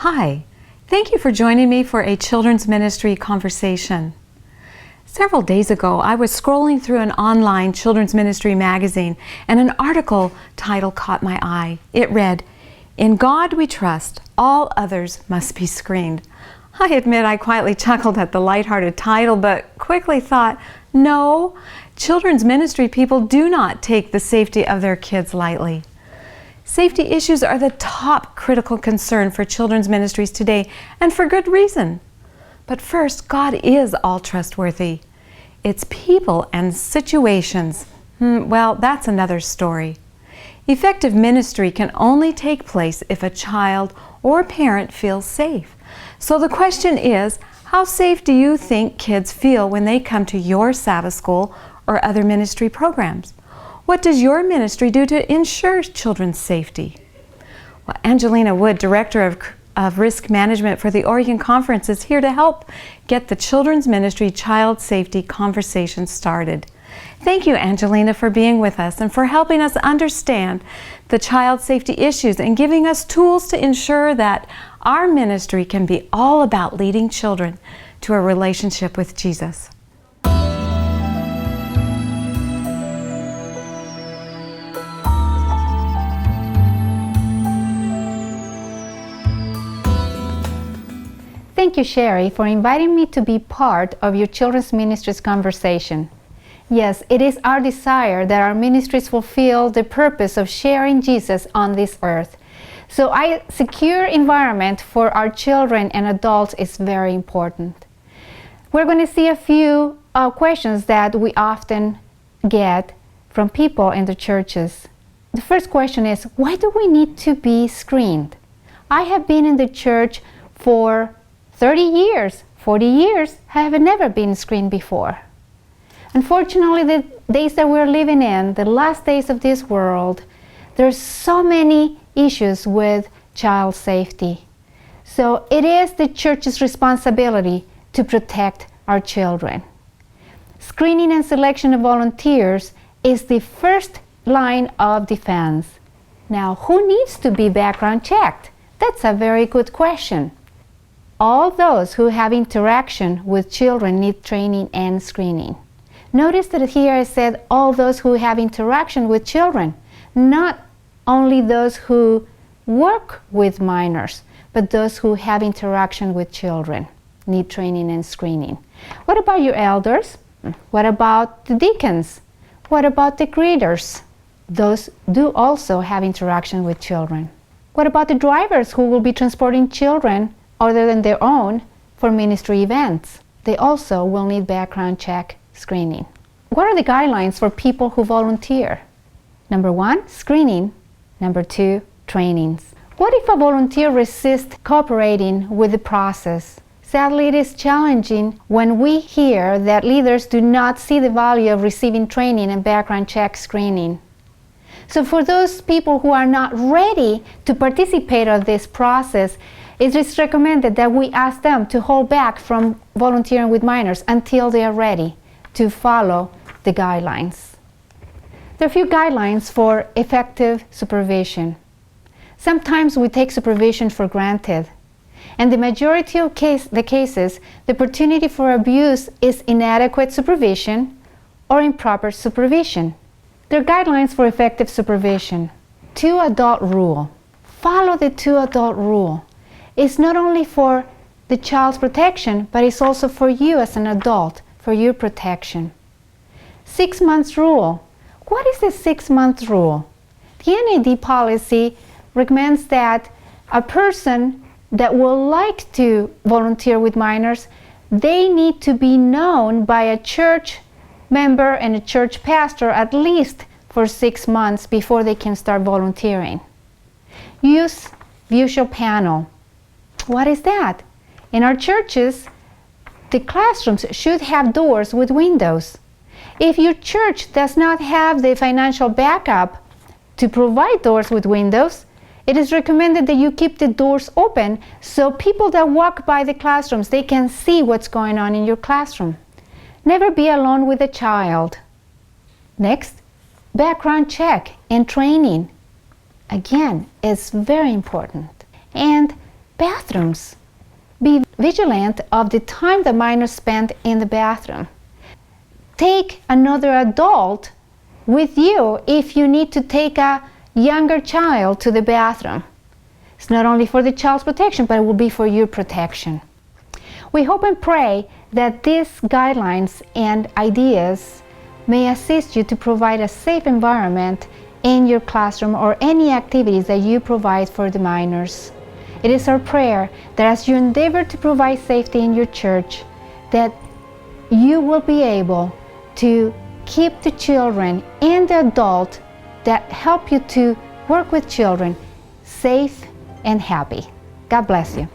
Hi, thank you for joining me for a children's ministry conversation. Several days ago, I was scrolling through an online children's ministry magazine and an article title caught my eye. It read, "In God we trust, all others must be screened." I admit I quietly chuckled at the lighthearted title, but quickly thought, no, children's ministry people do not take the safety of their kids lightly. Safety issues are the top critical concern for children's ministries today, and for good reason. But first, God is all trustworthy. It's people and situations. Well, that's another story. Effective ministry can only take place if a child or parent feels safe. So the question is, how safe do you think kids feel when they come to your Sabbath school or other ministry programs? What does your ministry do to ensure children's safety? Well, Angelina Wood, Director of Risk Management for the Oregon Conference, is here to help get the children's ministry child safety conversation started. Thank you, Angelina, for being with us and for helping us understand the child safety issues and giving us tools to ensure that our ministry can be all about leading children to a relationship with Jesus. Thank you, Sherry, for inviting me to be part of your children's ministries conversation. Yes, it is our desire that our ministries fulfill the purpose of sharing Jesus on this earth. So a secure environment for our children and adults is very important. We're going to see a few questions that we often get from people in the churches. The first question is, why do we need to be screened? I have been in the church for 30 years, 40 years, I have never been screened before. Unfortunately, the days that we're living in, the last days of this world, there's so many issues with child safety. So it is the church's responsibility to protect our children. Screening and selection of volunteers is the first line of defense. Now, who needs to be background checked? That's a very good question. All those who have interaction with children need training and screening. Notice that here I said all those who have interaction with children, not only those who work with minors, but those who have interaction with children need training and screening. What about your elders? What about the deacons? What about the greeters? Those do also have interaction with children. What about the drivers who will be transporting children other than their own for ministry events? They also will need background check screening. What are the guidelines for people who volunteer? Number 1, screening. Number 2, trainings. What if a volunteer resists cooperating with the process? Sadly, it is challenging when we hear that leaders do not see the value of receiving training and background check screening. So for those people who are not ready to participate in this process, it is recommended that we ask them to hold back from volunteering with minors until they are ready to follow the guidelines. There are a few guidelines for effective supervision. Sometimes we take supervision for granted. And the majority of the cases, the opportunity for abuse is inadequate supervision or improper supervision. There are guidelines for effective supervision. 2-adult rule. Follow the 2-adult rule. It's not only for the child's protection, but it's also for you as an adult, for your protection. 6 months rule. What is the 6-month rule? The NAD policy recommends that a person that will like to volunteer with minors, they need to be known by a church member and a church pastor at least for 6 months before they can start volunteering. Use visual panel. What is that? In our churches, the classrooms should have doors with windows. If your church does not have the financial backup to provide doors with windows, it is recommended that you keep the doors open so people that walk by the classrooms, they can see what's going on in your classroom. Never be alone with a child. Next, background check and training. Again, is very important. And bathrooms. Be vigilant of the time the minors spend in the bathroom. Take another adult with you if you need to take a younger child to the bathroom. It's not only for the child's protection, but it will be for your protection. We hope and pray that these guidelines and ideas may assist you to provide a safe environment in your classroom or any activities that you provide for the minors. It is our prayer that as you endeavor to provide safety in your church, that you will be able to keep the children and the adult that help you to work with children safe and happy. God bless you.